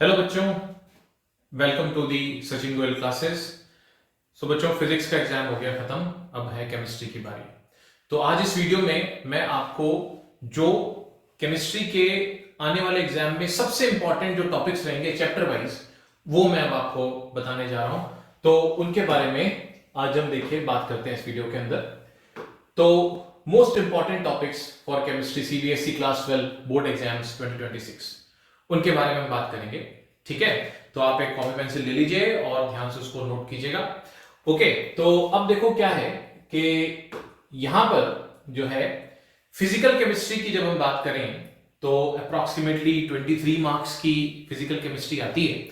Hello बच्चों, welcome to the Sachin Goyal classes. So बच्चों, physics का एग्जाम हो गया खत्म, अब है केमिस्ट्री की बारी। तो आज इस वीडियो में मैं आपको जो केमिस्ट्री के आने वाले एग्जाम में सबसे इंपॉर्टेंट जो टॉपिक्स रहेंगे चैप्टर वाइज, वो मैं अब आपको बताने जा रहा हूं। तो उनके बारे में आज हम देखिए बात करते हैं इस वीडियो के अंदर। तो most important topics for chemistry CBSE class 12 board exams 2026, उनके बारे में हम बात करेंगे। ठीक है, तो आप एक कॉपी पेंसिल ले लीजिए और ध्यान से उसको नोट कीजिएगा। ओके, तो अब देखो क्या है कि यहां पर जो है फिजिकल केमिस्ट्री की जब हम बात करें तो अप्रोक्सीमेटली 23 मार्क्स की फिजिकल केमिस्ट्री आती है।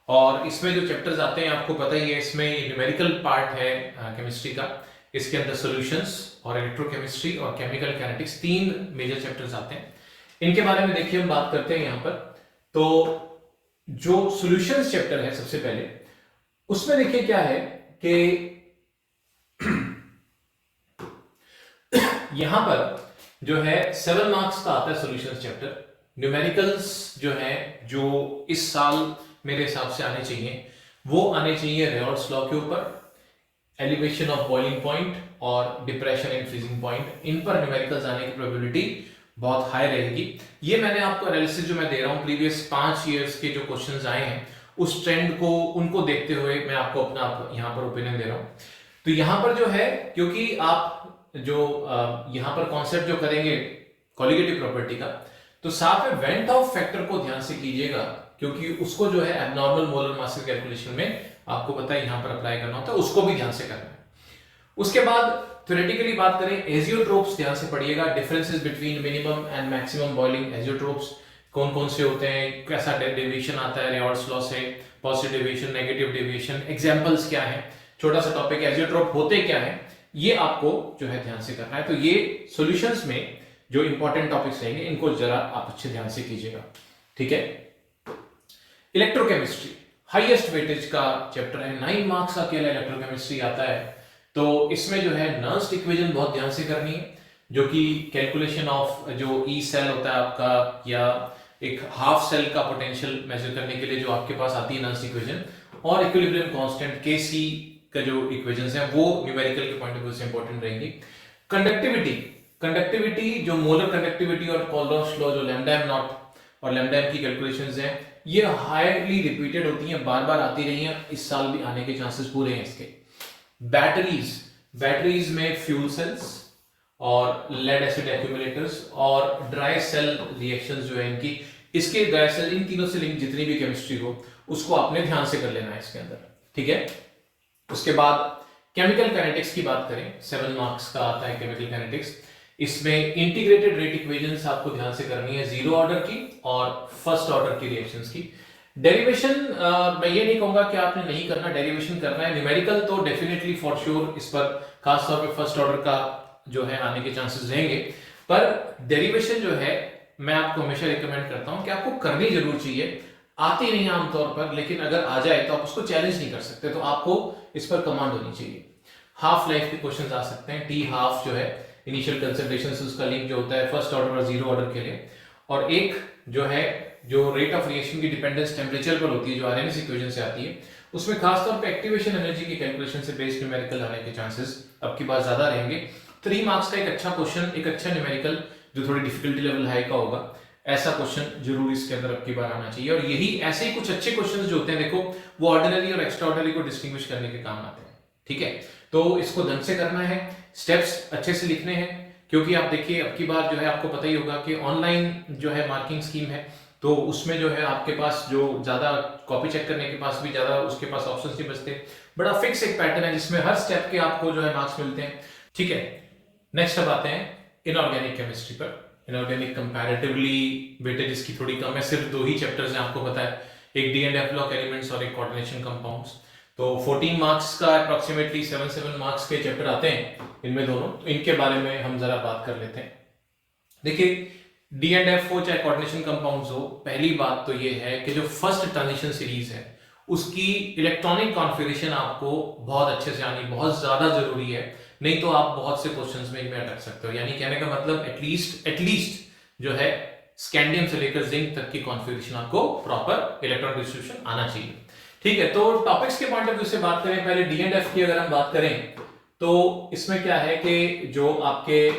और इसमें जो चैप्टर्स आते हैं आपको पता ही है, इसमें न्यूमेरिकल पार्ट है केमिस्ट्री का। इसके अंदर सॉल्यूशंस और इलेक्ट्रोकेमिस्ट्री और केमिकल काइनेटिक्स, तीन मेजर चैप्टर्स आते हैं। इनके बारे में देखिए हम बात करते हैं यहां पर। तो जो सॉल्यूशंस चैप्टर है सबसे पहले, उसमें देखिए क्या है कि यहां पर जो है 7 मार्क्स का आता है सॉल्यूशंस चैप्टर। न्यूमेरिकल्स जो है, जो इस साल मेरे हिसाब से आने चाहिए, वो आने चाहिए रेयॉल्ड्स लॉ के ऊपर, एलिवेशन ऑफ बॉइलिंग पॉइंट और डिप्रेशन इन फ्रीजिंग पॉइंट। इन पर न्यूमेरिकल्स आने की प्रोबेबिलिटी बहुत हाई रहेगी। ये मैंने आपको एनालिसिस जो मैं दे रहा हूं प्रीवियस 5 इयर्स के जो क्वेश्चंस आए हैं, उस ट्रेंड को उनको देखते हुए मैं आपको अपना यहां पर ओपिनियन दे रहा हूं। तो यहां पर जो है, क्योंकि आप जो यहां पर कॉन्सेप्ट जो करेंगे कॉलिगेटिव प्रॉपर्टी का, तो साथ में वेंट ऑफ फैक्टर को ध्यान से कीजिएगा, क्योंकि उसको जो है एब्नॉर्मल मोलर मास की कैलकुलेशन में आपको पता है यहां पर अप्लाई करना होता है, उसको भी ध्यान से करना है। उसके बाद थ्योरेटिकली बात करें, एजियोट्रोप्स ध्यान से पढ़िएगा, differences between minimum and maximum boiling azeotropes कौन कौन से होते हैं, कैसा डेविएशन आता है रेयॉल्ड्स लॉ से, positive deviation, negative deviation, examples क्या है, छोटा सा टॉपिक एजियोट्रोप होते क्या है, ये आपको जो है ध्यान से करना है। तो ये सॉल्यूशंस में जो इंपॉर्टेंट टॉपिक्स रहेंगे, इनको जरा आप अच्छे ध्यान से कीजिएगा। ठीक है, इलेक्ट्रोकेमिस्ट्री हाईएस्ट वेटेज का चैप्टर है, 9 मार्क्स का अकेला इलेक्ट्रोकेमिस्ट्री आता है। तो इसमें जो है नर्स्ट इक्वेशन बहुत ध्यान से करनी है, जो कि कैलकुलेशन ऑफ जो ई सेल होता है आपका, या एक हाफ सेल का पोटेंशियल मेजर करने के लिए जो आपके पास आती है नर्स्ट इक्वेशन, और इक्विलिब्रियम कांस्टेंट केसी का जो इक्वेशंस हैं, वो न्यूमेरिकल के पॉइंट ऑफ व्यू से इंपॉर्टेंट रहेंगी। कंडक्टिविटी जो मोलर कंडक्टिविटी और कोल्डोश लॉ, जो लैम्डा एम नॉट और लैम्डा एम की कैलकुलेशंस हैं, ये हाईली रिपीटेड होती हैं, बार बार आती रही हैं, इस साल भी आने के चांसेस पूरे हैं इसके। बैटरीज में फ्यूल सेल्स और लेड एसिड एक्यूमुलेटर्स और ड्राई सेल रिएक्शंस जो है इनकी, इसके ड्राई सेल, इन तीनों से लिंक जितनी भी केमिस्ट्री हो, उसको आपने ध्यान से कर लेना है इसके अंदर। ठीक है, उसके बाद केमिकल काइनेटिक्स की बात करें, 7 मार्क्स का आता है केमिकल काइनेटिक्स। इसमें इंटीग्रेटेड रेट इक्वेशंस आपको ध्यान से करनी है, जीरो ऑर्डर की और फर्स्ट ऑर्डर की रिएक्शंस की। डेरिवेशन मैं ये नहीं कहूंगा कि आपने नहीं करना, डेरिवेशन करना है। न्यूमेरिकल तो डेफिनेटली फॉर श्योर इस पर खासतौर पे फर्स्ट ऑर्डर का जो है आने के चांसेस रहेंगे, पर डेरिवेशन जो है मैं आपको हमेशा रिकमेंड करता हूं कि आपको करनी जरूर चाहिए। आती नहीं आमतौर पर, लेकिन अगर आ जाए तो आप उसको चैलेंज नहीं कर सकते, तो आपको इस पर कमांड होनी चाहिए। हाफ लाइफ के क्वेश्चन आ सकते हैं, टी हाफ जो है इनिशियल कंसिडरेशन से उसका लिंक जो होता है फर्स्ट ऑर्डर और जीरो ऑर्डर के लिए, और एक जो है जो रेट ऑफ रिएक्शन की डिपेंडेंस टेम्परेचर पर होती है, जो आरएमएस इक्वेशन से आती है, उसमें खासतौर पे एक्टिवेशन एनर्जी की कैलकुलेशन से बेस्ड न्यूमेरिकल आने के चांसेस अब की बात ज्यादा रहेंगे। 3 मार्क्स का एक अच्छा क्वेश्चन, एक अच्छा न्यूमेरिकल जो थोड़ी डिफिकल्टी लेवल हाई का होगा, ऐसा क्वेश्चन जरूर इसके अंदर अब की बार आना चाहिए। और यही ऐसे ही कुछ अच्छे क्वेश्चंस जो होते हैं, देखो वो ऑर्डिनरी और एक्स्ट्राऑर्डिनरी को डिस्टिंग्विश करने के काम आते हैं। ठीक है, तो इसको ढंग से करना है, स्टेप्स अच्छे से लिखने हैं, क्योंकि आप देखिए अब की बार जो है आपको पता ही होगा कि ऑनलाइन जो है मार्किंग स्कीम है, तो उसमें जो है आपके पास जो ज्यादा कॉपी चेक करने के पास भी ज्यादा उसके पास ऑप्शंस नहीं बचते, बड़ा फिक्स एक पैटर्न है जिसमें हर स्टेप के आपको जो है मार्क्स मिलते हैं। ठीक है, नेक्स्ट अब आते हैं इनऑर्गेनिक केमिस्ट्री पर। इनऑर्गेनिक कंपैरेटिवली वेटेज इसकी थोड़ी कम है, सिर्फ 2 ही चैप्टर्स हैं आपको पता है, एक D and F block elements और एक कोऑर्डिनेशन कंपाउंड्स। तो 14 मार्क्स का अप्रोक्सीमेटली 7 मार्क्स के चैप्टर आते हैं इनमें दोनों, तो इनके बारे में हम जरा बात कर लेते हैं। देखिए, डी एंड एफ हो चाहे कोऑर्डिनेशन कंपाउंड्स हो, पहली बात तो ये है कि जो फर्स्ट ट्रांजिशन सीरीज है उसकी इलेक्ट्रॉनिक कॉन्फ़िगरेशन आपको बहुत अच्छे से आनी बहुत ज्यादा जरूरी है, नहीं तो आप बहुत से क्वेश्चंस में इनमें अटक सकते हो। यानी कहने का मतलब एटलीस्ट जो है स्कैंडियम से लेकर जिंक तक की कॉन्फ़िगरेशन आपको प्रॉपर इलेक्ट्रॉन डिस्ट्रीब्यूशन आना चाहिए। ठीक है, तो टॉपिक्स के पॉइंट ऑफ व्यू से बात करें, पहले डी एंड एफ की अगर हम बात करें तो इसमें क्या है कि जो आपके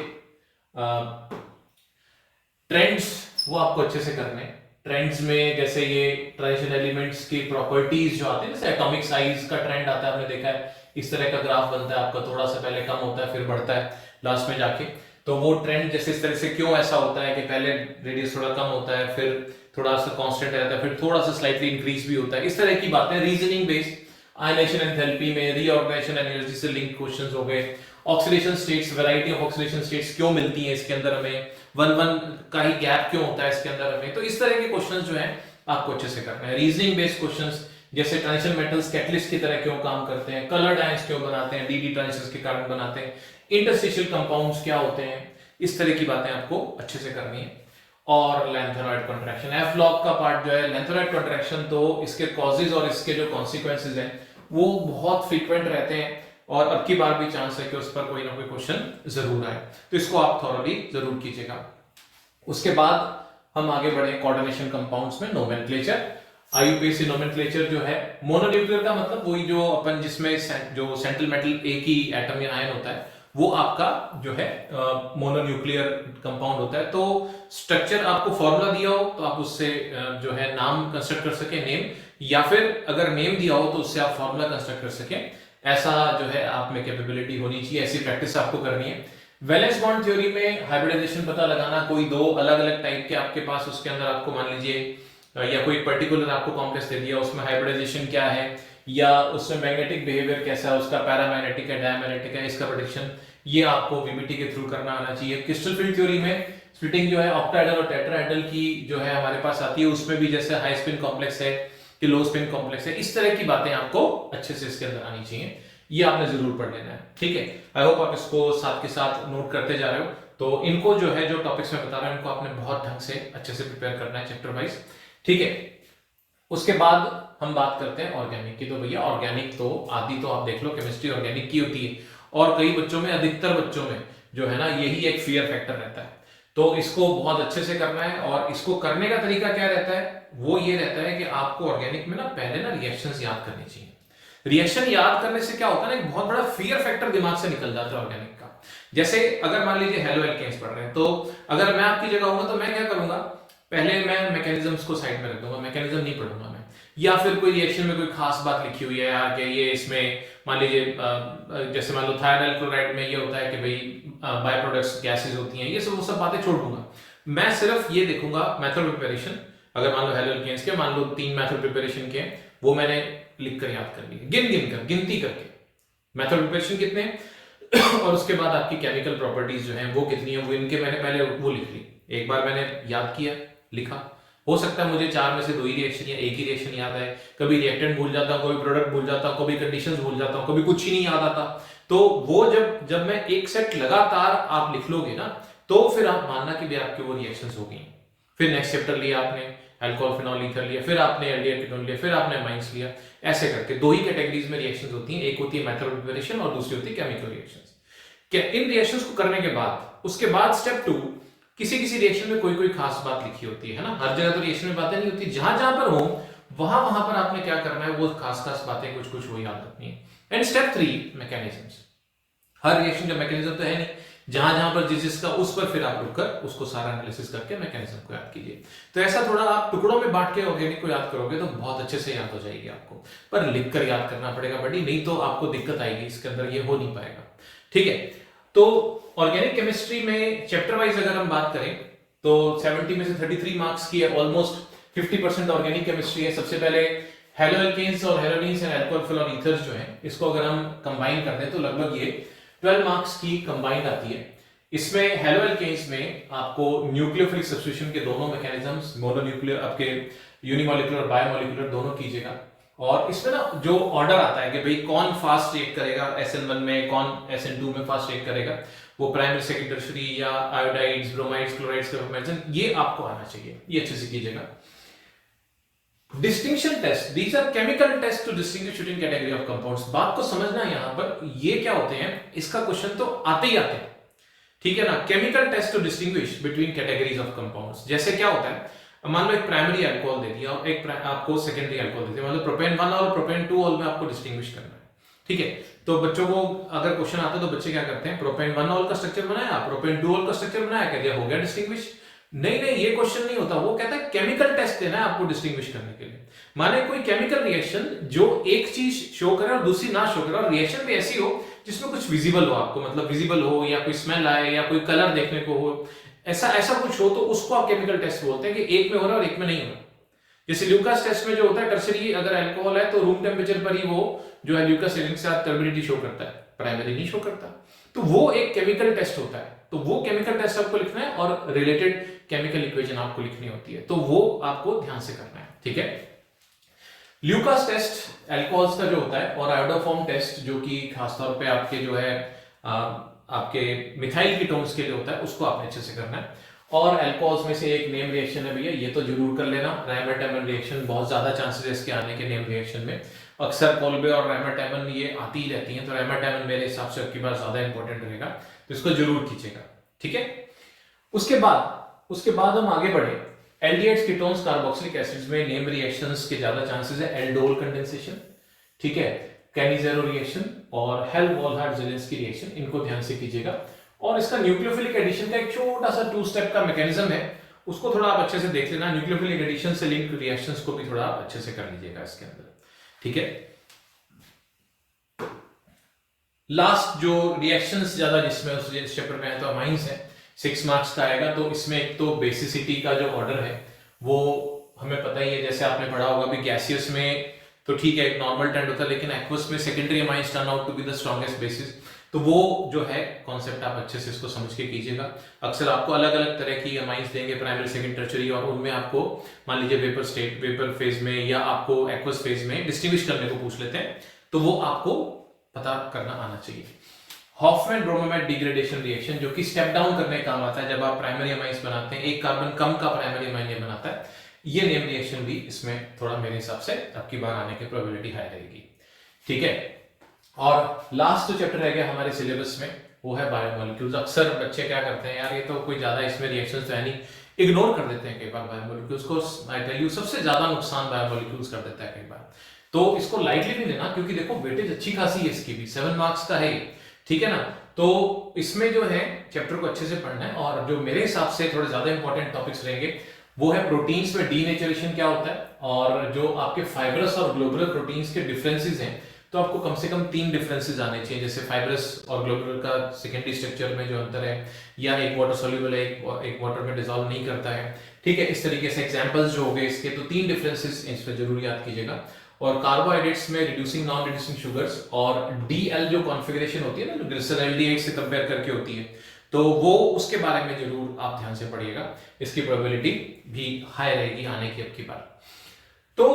ट्रेंड्स वो आपको अच्छे से करने हैं। ट्रेंड्स में जैसे ये ट्रांजिशन एलिमेंट्स की प्रॉपर्टीज जो आती है, जैसे एटॉमिक साइज का ट्रेंड आता है, आपने देखा है इस तरह का ग्राफ बनता है आपका, थोड़ा सा पहले कम होता है फिर बढ़ता है लास्ट में जाके। तो वो ट्रेंड जैसे इस तरह से क्यों ऐसा होता है कि पहले रेडियस थोड़ा कम होता है, फिर थोड़ा सा कांस्टेंट रहता है, फिर थोड़ा सा स्लाइटली इंक्रीज भी होता है, इस तरह की बातें रीजनिंग बेस्ड। आयनेशन एंथैल्पी में रीऑर्गेनाइजेशन एनर्जी से लिंक क्वेश्चंस हो गए। Oxidation states, variety of oxidation states क्यों मिलती हैं इसके अंदर हमें, वन वन का ही गैप क्यों होता है इसके अंदर हमें, तो इस तरह के क्वेश्चंस जो हैं आपको अच्छे से करना है। रीजनिंग बेस्ड क्वेश्चंस जैसे ट्रांजिशन मेटल्स कैटलिस्ट की तरह क्यों काम करते हैं, कलर्ड आयंस क्यों बनाते हैं, डी ट्रांजिशंस के कारण बनाते हैं, इंटरस्टिशियल कंपाउंड्स क्या होते हैं, इस तरह की बातें आपको अच्छे से करनी है। और लेंथेनॉइड कॉन्ट्रैक्शन, एफ लॉग का पार्ट जो है लेंथेनॉइड कॉन्ट्रैक्शन, तो इसके कॉजेज और इसके जो कॉन्सिक्वेंसेज हैं वो बहुत फ्रीक्वेंट रहते हैं और अब की बार भी चांस है कि उस पर कोई ना कोई क्वेश्चन जरूर आए, तो इसको आप थॉरली जरूर कीजिएगा। उसके बाद हम आगे बढ़े कोऑर्डिनेशन कंपाउंड्स में नोमेनक्लेचर। आईयूपीएसी नोमेनक्लेचर जो है, मोनोन्यूक्लियर का मतलब वही जो अपन जिसमें जो सेंट्रल मेटल एक ही एटम या आयन होता है वो आपका जो है मोनोन्यूक्लियर कंपाउंड होता है। तो स्ट्रक्चर आपको फॉर्मूला दिया हो तो आप उससे जो है नाम कंस्ट्रक्ट कर सके, नेम, या फिर अगर नेम दिया हो तो उससे आप फॉर्मूला कंस्ट्रक्ट कर सके, ऐसा जो है आप में कैपेबिलिटी होनी चाहिए, ऐसी प्रैक्टिस आपको करनी है। वैलेंस बॉन्ड थ्योरी में हाइब्रिडाइजेशन पता लगाना, कोई दो अलग अलग टाइप के आपके पास उसके अंदर आपको मान लीजिए या कोई पर्टिकुलर आपको कॉम्प्लेक्स दे दिया, उसमें हाइब्रिडाइजेशन क्या है या उसमें मैग्नेटिक बिहेवियर कैसा है उसका, पैरामैग्नेटिक है, डायमैग्नेटिक है, इसका प्रेडिक्शन ये आपको वीबीटी के थ्रू करना आना चाहिए। क्रिस्टल फील्ड थ्योरी में स्प्लिटिंग जो है ऑक्टाहेड्रल और टेट्राहेड्रल की जो है हमारे पास आती है, उसमें भी जैसे हाई स्पिन कॉम्प्लेक्स है कि लो स्पिन कॉम्प्लेक्स है, इस तरह की बातें आपको अच्छे से इसके अंदर आनी चाहिए, ये आपने जरूर पढ़ लेना है। ठीक है, आई होप आप इसको साथ के साथ नोट करते जा रहे हो। तो इनको जो है जो टॉपिक्स में बता रहा हूं इनको आपने बहुत ढंग से अच्छे से प्रिपेयर करना है चैप्टर वाइज। ठीक है, उसके बाद हम बात करते हैं ऑर्गेनिक की। तो भैया ऑर्गेनिक तो आदि तो आप देख लो केमिस्ट्री ऑर्गेनिक की होती है, और कई बच्चों में, अधिकतर बच्चों में जो है ना यही एक फियर फैक्टर रहता है, तो इसको बहुत अच्छे से करना है। और इसको करने का तरीका क्या रहता है, वो ये रहता है कि आपको ऑर्गेनिक में ना पहले ना रिएक्शंस याद करनी चाहिए। रिएक्शन याद करने से क्या होता है ना, एक बहुत बड़ा फियर फैक्टर दिमाग से निकल जाता है ऑर्गेनिक का। जैसे अगर मान लीजिए हेलो एल्केन्स पढ़ रहे हैं, तो अगर मैं आपकी जगह होऊंगा तो मैं क्या करूंगा, पहले मैं मैकेनिज्म्स को साइड में रख दूंगा, मैकेनिज्म नहीं पढ़ूंगा मैं। या फिर कोई रिएक्शन में कोई खास बात लिखी हुई है यार कि ये इसमें मान लीजिए जैसे मान लो थायराइल क्लोराइड में ये होता है कि भाई बाय प्रोडक्ट्स गैसेज होती हैं, ये सब वो सब बातें छोड़ दूंगा। मैं सिर्फ ये देखूंगा मेथड प्रिपरेशन, अगर मान लो हेलो एल्केन्स के मान लो 3 मेथड प्रिपरेशन के, वो मैंने लिख कर याद कर लिए, गिनती करके मेथड प्रिपरेशन कितने हैं और उसके बाद आपकी केमिकल प्रॉपर्टीज जो हैं वो कितनी है, वो इनके मैंने पहले वो लिख ली। एक बार मैंने याद किया, लिखा, हो सकता है मुझे 4 में से 2 ही रिएक्शन या एक ही रिएक्शन याद है, कभी रिएक्टेंट भूल जाता हूं, कभी प्रोडक्ट भूल जाता हूं, कभी कंडीशंस भूल जाता हूं, कभी कुछ ही नहीं याद आता। तो वो जब मैं एक सेट लगातार आप लिख लोगे ना, तो फिर आप मानना कि भी आपकी वो रिएक्शंस हो गई। फिर नेक्स्ट चैप्टर लिया आपने, अल्कोहल फिनॉल ईथर लिया, फिर आपने एल्डिहाइड कीटोन लिया, फिर आपने अमाइंस लिया, ऐसे करके 2 ही कैटेगरीज में रिएक्शंस होती हैं, एक होती है मेथड प्रिपरेशन और दूसरी होती है केमिकल रिएक्शंस। इन रिएक्शंस को करने के बाद उसके बाद स्टेप 2, किसी किसी रिएक्शन में कोई कोई खास बात लिखी होती है ना, हर जगह तो रिएक्शन में बातें नहीं होती, जहां जहां पर हो वहां वहां पर आपने क्या करना है, वो खास खास बातें कुछ कुछ वो याद रखनी है। And step 3 mechanisms, her reaction का मैकेनिज्म तो है नहीं, जहां जहां पर जिसका उस पर फिर आप रुककर उसको सारा एनालिसिस करके मैकेनिज्म को याद कीजिए। तो ऐसा थोड़ा आप टुकड़ों में बांट के ऑर्गेनिक को याद करोगे तो बहुत अच्छे से याद हो जाएगी आपको, पर लिखकर याद करना पड़ेगा बड़ी, नहीं तो आपको दिक्कत आएगी इसके अंदर, ये हो नहीं पाएगा। ठीक है, तो ऑर्गेनिक केमिस्ट्री में चैप्टर वाइज अगर हम बात करें तो 70 में से 33 मार्क्स की है, ऑलमोस्ट 50% ऑर्गेनिक केमिस्ट्री है। सबसे पहले हेलो एल्केन्स और हेलोनीन्स एंड अल्कोहल फिनॉल ईथर्स जो हैं, इसको अगर हम कंबाइन कर दें तो लगभग ये 12 मार्क्स की कंबाइंड आती है। इसमें हेलो एल्केन्स में आपको न्यूक्लियोफिलिक सब्स्टिट्यूशन के दोनों मैकेनिज्म्स, मोनोन्यूक्लियर आपके यूनिमोलिकुलर और बायोमोलिकुलर दोनों कीजिएगा। और इसमें ना जो ऑर्डर आता है कि भाई कौन फास्ट रिएक्ट करेगा SN1 में, कौन SN2 में फास्ट रिएक्ट करेगा, वो प्राइमरी सेकेंडरी टर्शियरी या आयोडाइड्स, ब्रोमाइड्स, क्लोराइड्स का कंपैरिजन, ये आपको आना चाहिए, ये अच्छे से कीजिएगा। Distinction test, these are chemical test to distinguish between category of compounds. बात को समझना है, यहां पर ये क्या होते हैं, इसका क्वेश्चन तो आते ही आते हैं, ठीक है ना। Chemical test to distinguish between categories of compounds, जैसे क्या होता है, मान लो एक प्राइमरी अल्कोहल दे दिया और एक आपको सेकेंडरी अल्कोहल दे दिया, मतलब प्रोपेन 1 और प्रोपेन 2 ऑल में आपको डिस्टिंग्विश करना है, ठीक है। तो बच्चों को अगर क्वेश्चन आता है तो बच्चे क्या करते हैं, प्रोपेन 1 ऑल का स्ट्रक्चर बनाया, प्रोपेन 2 ऑल का स्ट्रक्चर बनाया, कह दिया हो गया डिस्टिंग्विश। नहीं नहीं, ये क्वेश्चन नहीं होता, वो कहता है केमिकल टेस्ट देना है आपको डिस्टिंग्विश करने के लिए। माने कोई केमिकल रिएक्शन जो एक चीज शो करे और दूसरी ना शो करे, और रिएक्शन भी ऐसी हो जिसमें कुछ विजिबल हो आपको, मतलब विजिबल हो या कोई स्मेल आए या कोई कलर देखने को हो, ऐसा ऐसा कुछ हो, तो उसको आप केमिकल टेस्ट बोलते हैं कि एक में हो रहा है और एक में नहीं हो रहा। जैसे ल्यूकास टेस्ट में जो होता है, टर्शरी अगर अल्कोहल है तो रूम टेम्परेचर पर ही वो जो है ल्यूकास एसिड के साथ टर्बिडिटी शो करता है, प्राइमरी नहीं शो करता। तो वो एक केमिकल टेस्ट होता है, तो वो केमिकल टेस्ट आपको लिखना है और रिलेटेड केमिकल इक्वेशन आपको लिखनी होती है, तो वो आपको ध्यान से करना है, ठीक है। ल्यूकास टेस्ट अल्कोहल्स का जो होता है, और आयोडोफॉर्म टेस्ट जो कि खासतौर पे आपके जो है आपके मिथाइल कीटोन्स के लिए होता है, उसको आपने अच्छे से करना है। और अल्कोहल्स में से एक नेम रिएक्शन है भैया, ये तो जरूर कर लेना, रायमर-टैमन रिएक्शन, बहुत ज्यादा चांसेस है इसके आने के नेम रिएक्शन में। अक्सर कोल्बे और रायमर-टैमन ये आती ही रहती हैं, तो रायमर-टैमन मेरे हिसाब से आपकी बार ज्यादा इंपॉर्टेंट रहेगा, तो इसको जरूर कीजिएगा, ठीक है। उसके बाद हम आगे बढ़े, एल्डिहाइड्स, कीटोन्स, कार्बोक्सिलिक एसिड्स में नेम रिएक्शंस के ज्यादा चांसेस है। एल्डोल कंडेंसेशन, ठीक है, कैनिजेरो रिएक्शन और हेल्महोल्ट्ज-जेलेंस्की रिएक्शन, इनको ध्यान से कीजिएगा। और इसका न्यूक्लियोफिलिक एडिशन का एक छोटा सा 2 स्टेप का मैकेनिज्म है, उसको थोड़ा आप अच्छे से देख लेना। न्यूक्लियोफिलिक एडिशन से लिंक रिएक्शंस को भी थोड़ा अच्छे से कर लीजिएगा इसके अंदर, ठीक है। लास्ट जो रिएक्शंस ज्यादा जिसमें उस चैप्टर में है तो अमाइंस है, 6 मार्क्स का आएगा। तो इसमें एक तो बेसिसिटी का जो ऑर्डर है वो हमें पता ही है, जैसे आपने पढ़ा होगा भी गैसियस में तो ठीक है एक नॉर्मल ट्रेंड होता है, लेकिन एक्वस में secondary amines turn out to be the strongest bases. तो वो जो है कॉन्सेप्ट आप अच्छे से इसको समझ के कीजिएगा। अक्सर आपको अलग अलग तरह की अमाइंस देंगे, प्राइमरी, सेकंड, टर्शरी, और उनमें आपको मान लीजिए वेपर स्टेट, वेपर फेज में या आपको एक्वस फेज में डिस्टिंग्विश करने को पूछ लेते हैं, तो वो आपको पता करना आना चाहिए। हॉफमैन ब्रोमोमेट डिग्रेडेशन रिएक्शन, जो कि स्टेप डाउन करने का काम आता है, जब आप प्राइमरी अमाइंस बनाते हैं, एक कार्बन कम का प्राइमरी अमाइन ये बनाता है, ये नेम रिएक्शन भी इसमें थोड़ा मेरे हिसाब से आपकी बार आने की प्रोबेबिलिटी हाई रहेगी, ठीक है। और लास्ट जो चैप्टर रह गया हमारे सिलेबस में वो है बायोमोलिक्यूल्स। अक्सर बच्चे क्या करते हैं, यार ये तो कोई ज्यादा इसमें रिएक्शंस तो है नहीं, इग्नोर कर देते हैं कई बार बायोमोलिक्यूल्स को। आई टेल यू, सबसे ज्यादा नुकसान बायोमोलिक्यूल्स कर देता है कई बार, तो इसको लाइटली नहीं लेना, क्योंकि देखो वेटेज अच्छी खासी है इसकी भी, 7 मार्क्स का है, ठीक है ना। तो इसमें जो है चैप्टर को अच्छे से पढ़ना है, और जो मेरे हिसाब से थोड़े ज्यादा इंपॉर्टेंट टॉपिक्स रहेंगे वो है प्रोटीन्स में डीनेचरेशन क्या होता है, और जो आपके फाइब्रस और ग्लोबुलर प्रोटीन्स के डिफरेंसेस हैं, तो आपको कम से कम 3 डिफरेंसेस आने चाहिए, जैसे फाइब्रस और ग्लोबुलर का सेकेंडरी स्ट्रक्चर में जो अंतर है, या एक वाटर सॉल्युबल है, एक वाटर में डिसॉल्व नहीं करता है, ठीक है। इस तरीके से एग्जांपल्स जो हो गए इसके, तो 3 डिफरेंसेस इस पे जरूर याद कीजिएगा। और कार्बोहाइड्रेट्स में रिड्यूसिंग, नॉन रिड्यूसिंग शुगर्स, और डीएल जो कॉन्फ़िगरेशन होती है ना, जो ग्लिसरॉल्डिहाइड से कंपेयर करके होती है, तो वो उसके बारे में जरूर आप ध्यान से पढ़िएगा, इसकी प्रोबेबिलिटी भी हाई रहेगी आने की अब की बार। तो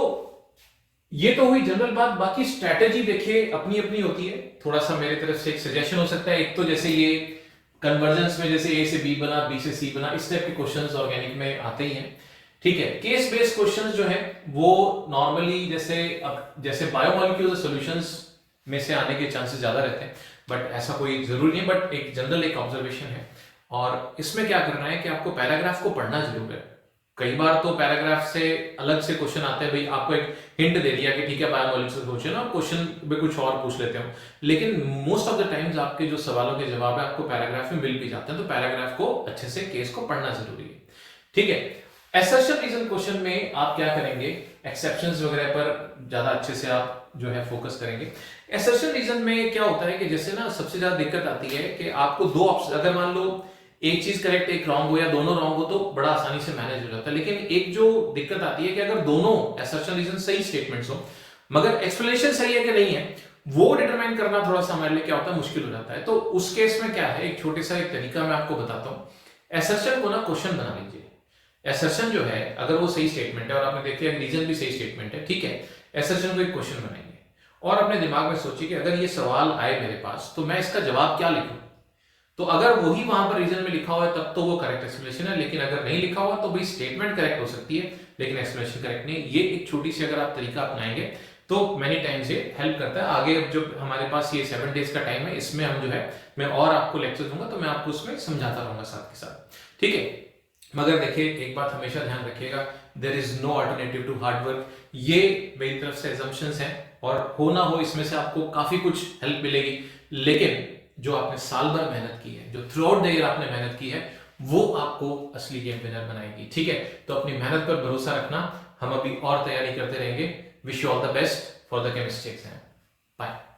ये तो हुई जनरल बात, बाकी स्ट्रेटेजी देखिए अपनी अपनी होती है। थोड़ा सा मेरी तरफ से एक सजेशन हो सकता है, एक तो जैसे ये कन्वर्जेंस में जैसे ए से बी बना, बी से सी बना, इस टाइप के क्वेश्चंस ऑर्गेनिक में आते ही हैं, ठीक है। केस बेस्ड क्वेश्चंस जो है वो नॉर्मली जैसे बायोमोलिक्यूल्स सॉल्यूशंस में से आने के चांसेस ज्यादा रहते हैं, बट ऐसा कोई जरूरी नहीं, बट एक जनरल एक ऑब्जर्वेशन है। और इसमें क्या करना है कि आपको पैराग्राफ को पढ़ना जरूर है। कई बार तो पैराग्राफ से अलग से क्वेश्चन आते हैं, भाई आपको एक हिंट दे दिया कि ठीक है बायोमोलिक्यूल्स क्वेश्चन, आप क्वेश्चन में कुछ और पूछ लेते हो, लेकिन मोस्ट ऑफ द टाइम्स आपके जो सवालों के जवाब है आपको पैराग्राफ में मिल भी जाते हैं, तो पैराग्राफ को अच्छे से केस को पढ़ना जरूरी है, ठीक है। असर्शन रीजन क्वेश्चन में आप क्या करेंगे, एक्सेप्शंस वगैरह पर ज्यादा अच्छे से आप जो है फोकस करेंगे। असर्शन रीजन में क्या होता है कि जैसे ना सबसे ज्यादा दिक्कत आती है कि आपको 2 ऑप्शन, अगर मान लो एक चीज करेक्ट एक रॉन्ग हो या दोनों रॉन्ग हो तो बड़ा आसानी से मैनेज हो जाता है, लेकिन एक जो दिक्कत आती है कि अगर दोनों असर्शन रीजन सही स्टेटमेंट्स हो मगर एक्सप्लेनेशन सही है कि नहीं है, वो डिटरमाइन करना थोड़ा सा हमारे लिए क्या होता है, मुश्किल हो जाता है। तो उस केस में क्या है, एक छोटे सा एक तरीका मैं आपको बताता हूं। असर्शन को ना क्वेश्चन बना लीजिए। असर्शन जो है अगर वो सही स्टेटमेंट है और आपने देख लिया रीजन भी सही स्टेटमेंट है, ठीक है, असर्शन को एक क्वेश्चन बनाएंगे और अपने दिमाग में सोचिए कि अगर ये सवाल आए मेरे पास तो मैं इसका जवाब क्या लिखूं। तो अगर वही वहां पर रीजन में लिखा हुआ है तब तो वो करेक्ट एक्सप्लेनेशन है, लेकिन अगर नहीं लिखा हुआ तो भाई स्टेटमेंट करेक्ट हो सकती है लेकिन एक्सप्लेनेशन करेक्ट नहीं। ये एक छोटी सी अगर आप तरीका अपनाएंगे तो मैनी टाइम्स ये हेल्प करता है। आगे अब जब हमारे पास ये 7 डेज का टाइम है, इसमें हम जो है मैं और आपको लेक्चर दूंगा, तो मैं आपको उसमें समझाता रहूंगा साथ के साथ, ठीक है। मगर देखिए एक बात हमेशा ध्यान रखिएगा, there is no alternative to hard work. ये मेरी तरफ से assumptions हैं, और हो ना हो इसमें से आपको काफी कुछ हेल्प मिलेगी, लेकिन जो आपने साल भर मेहनत की है, जो थ्रू आउट द ईयर आपने मेहनत की है, वो आपको असली गेम विनर बनाएगी, ठीक है। तो अपनी मेहनत पर भरोसा रखना, हम अभी और तैयारी करते रहेंगे। Wish you all the best for the chemistry exam. Bye.